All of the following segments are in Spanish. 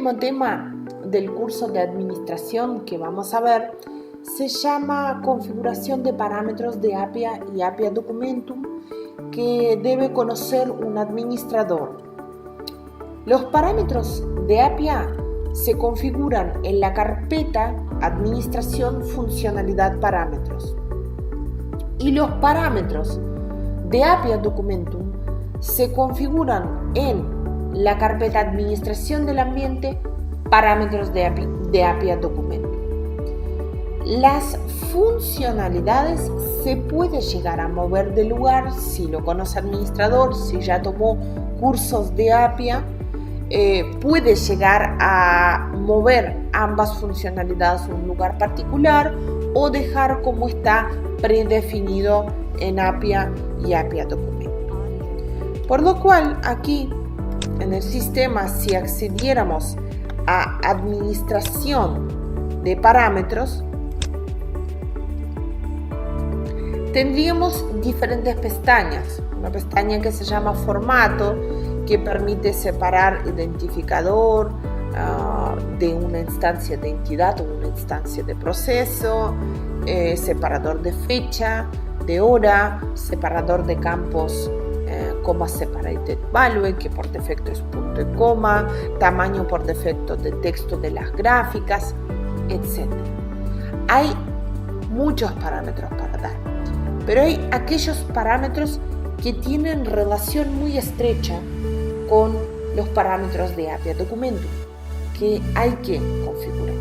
último tema del curso de administración que vamos a ver se llama configuración de parámetros de APIA y APIA Documentum que debe conocer un administrador. Los parámetros de APIA se configuran en la carpeta Administración Funcionalidad Parámetros y los parámetros de APIA Documentum se configuran en la carpeta Administración del Ambiente Parámetros de APIA Documentum. Las funcionalidades se puede llegar a mover de lugar si lo conoce administrador, si ya tomó cursos de APIA, puede llegar a mover ambas funcionalidades a un lugar particular o dejar como está predefinido en APIA y APIA Documentum. Por lo cual aquí en el sistema, si accediéramos a administración de parámetros, tendríamos diferentes pestañas. Una pestaña que se llama formato, que permite separar identificador de una instancia de entidad o una instancia de proceso, separador de fecha, de hora, separador de campos, coma separated value, que por defecto es punto y coma, tamaño por defecto de texto de las gráficas, etc. Hay muchos parámetros para dar, pero hay aquellos parámetros que tienen relación muy estrecha con los parámetros de APIA Documentum que hay que configurar.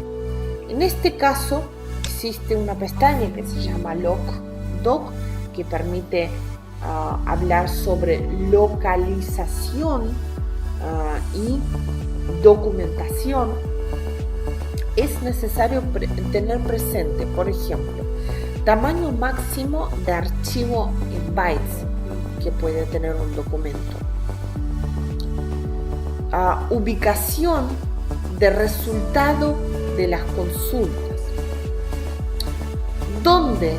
En este caso existe una pestaña que se llama LocDoc que permite hablar sobre localización y documentación. Es necesario tener presente, por ejemplo, tamaño máximo de archivo en bytes que puede tener un documento, ubicación de resultado de las consultas, dónde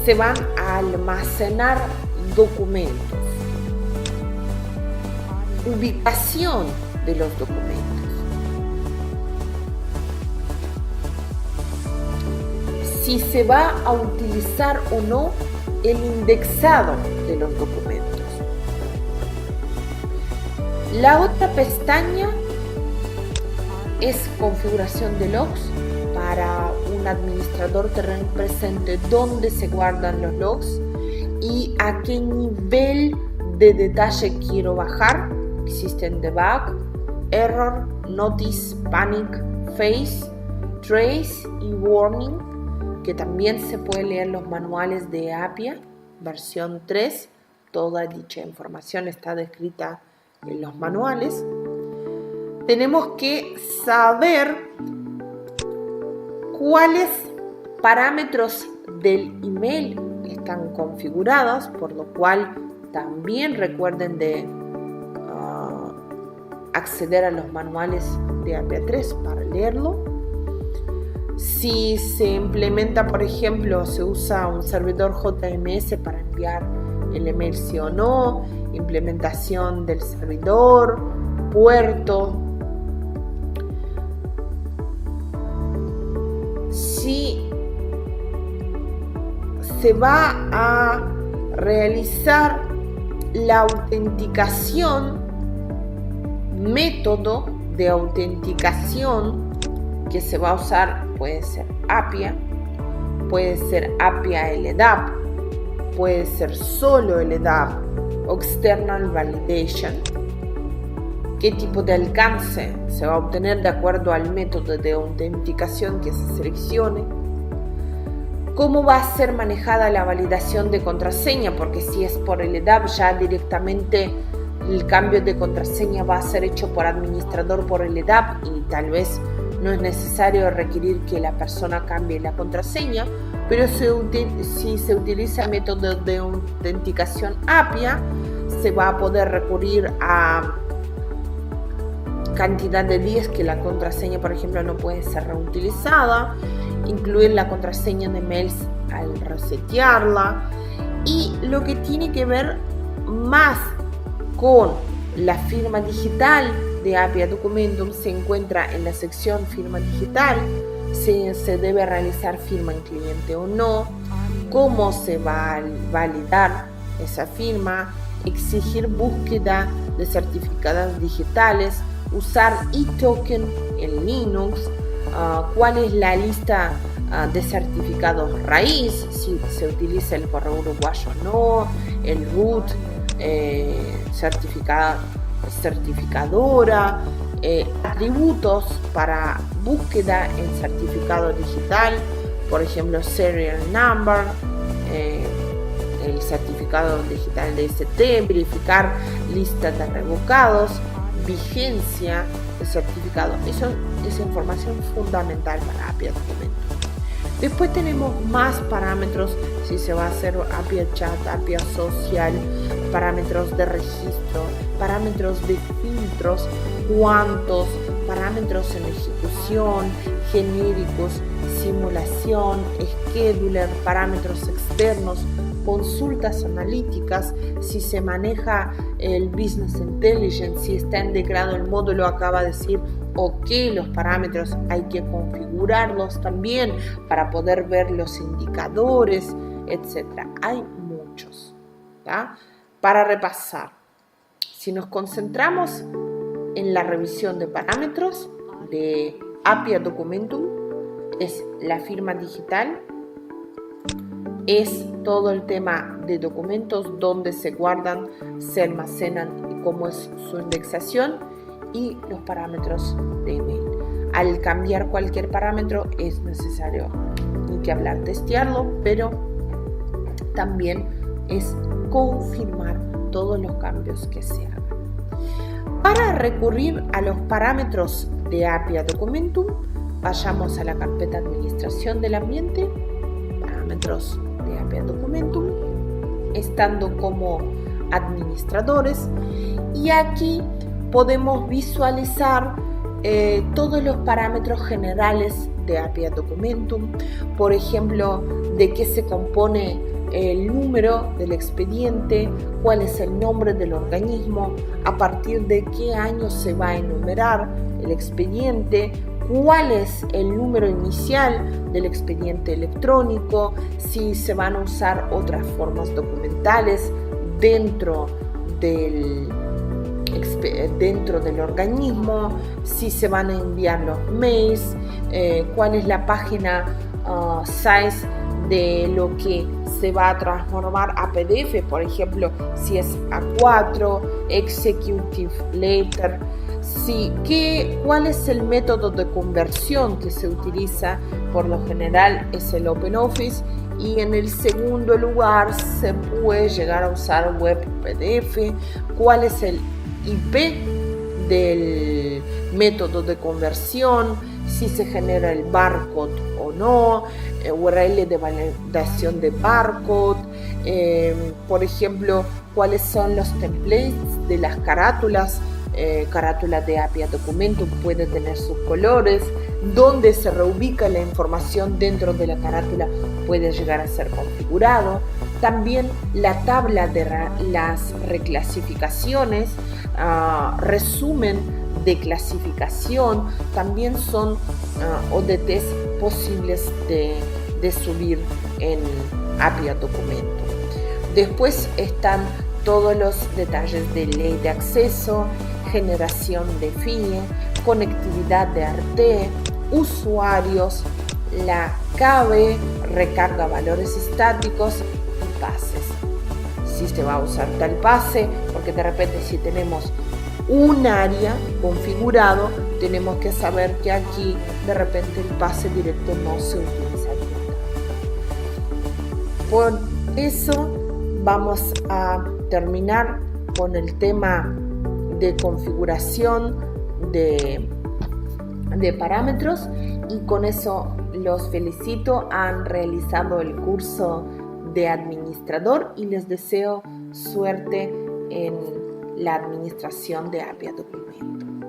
se van a almacenar documentos, ubicación de los documentos, si se va a utilizar o no el indexado de los documentos. La otra pestaña es configuración de logs para un administrador tener presente dónde se guardan los logs y a qué nivel de detalle quiero bajar. Existen debug, error, notice, panic, phase, trace y warning, que también se puede leer en los manuales de APIA, versión 3. Toda dicha información está descrita en los manuales. Tenemos que saber cuáles parámetros del email están configurados, por lo cual también recuerden de acceder a los manuales de APIA 3 para leerlo. Si se implementa, por ejemplo, se usa un servidor JMS para enviar el email sí o no, implementación del servidor, puerto. Si se va a realizar la autenticación, método de autenticación que se va a usar puede ser APIA, puede ser APIA LDAP, puede ser solo LDAP o External Validation. ¿Qué tipo de alcance se va a obtener de acuerdo al método de autenticación que se seleccione? ¿Cómo va a ser manejada la validación de contraseña? Porque si es por LDAP, ya directamente el cambio de contraseña va a ser hecho por administrador por LDAP y tal vez no es necesario requerir que la persona cambie la contraseña, pero si se utiliza el método de autenticación APIA, se va a poder recurrir a cantidad de días que la contraseña, por ejemplo, no puede ser reutilizada, incluir la contraseña de mails al resetearla, y lo que tiene que ver más con La firma digital de Appia Documentum se encuentra en la sección firma digital, si se debe realizar firma en cliente o no, cómo se va a validar esa firma, exigir búsqueda de certificados digitales, usar eToken en Linux, cuál es la lista de certificados raíz, si se utiliza el correo uruguayo o no, el root, certificadora, atributos para búsqueda en certificado digital, por ejemplo serial number, el certificado digital de ST, verificar lista de revocados, vigencia de certificado. Eso es información fundamental para Appia Documentum. Después tenemos más parámetros, si se va a hacer Appia Chat, Appia Social, parámetros de registro, parámetros de filtros, cuántos, parámetros en ejecución, genéricos, simulación, scheduler, parámetros externos, consultas analíticas, si se maneja el Business Intelligence, si está integrado el módulo, acaba de decir, o que los parámetros hay que configurarlos también para poder ver los indicadores, etc. Hay muchos, ¿tá? Para repasar, si nos concentramos en la revisión de parámetros de Appia Documentum, es la firma digital, es todo el tema de documentos, dónde se guardan, se almacenan y cómo es su indexación, y los parámetros de email. Al cambiar cualquier parámetro es necesario, ni que hablar, testearlo, pero también es confirmar todos los cambios que se hagan. Para recurrir a los parámetros de Appia Documentum, vayamos a la carpeta Administración del ambiente, parámetros de Appia Documentum, estando como administradores, y aquí podemos visualizar todos los parámetros generales de Appia Documentum, por ejemplo, de qué se compone el número del expediente, cuál es el nombre del organismo, a partir de qué año se va a enumerar el expediente, cuál es el número inicial del expediente electrónico, si se van a usar otras formas documentales dentro del organismo, si se van a enviar los mails, cuál es la página size de lo que se va a transformar a PDF, por ejemplo, si es A4, Executive Letter, cuál es el método de conversión que se utiliza. Por lo general es el OpenOffice, y en el segundo lugar se puede llegar a usar Web PDF, cuál es el IP del método de conversión, si se genera el barcode o no, URL de validación de barcode, por ejemplo, cuáles son los templates de las carátulas. Carátula de Appia Documentum puede tener sus colores, dónde se reubica la información dentro de la carátula puede llegar a ser configurado. También la tabla de las reclasificaciones, resumen de clasificación, también son ODTs posibles de subir en Appia Documentum. Después están todos los detalles de ley de acceso, generación de FIE, conectividad de RT, usuarios, la CABE, recarga valores estáticos y pases. Si se va a usar tal pase, porque de repente si tenemos un área configurado, tenemos que saber que aquí de repente el pase directo no se utilizaría. Por eso vamos a terminar con el tema de configuración de parámetros, y con eso los felicito. Han realizado el curso de administrador y les deseo suerte en la administración de Appia Documentum.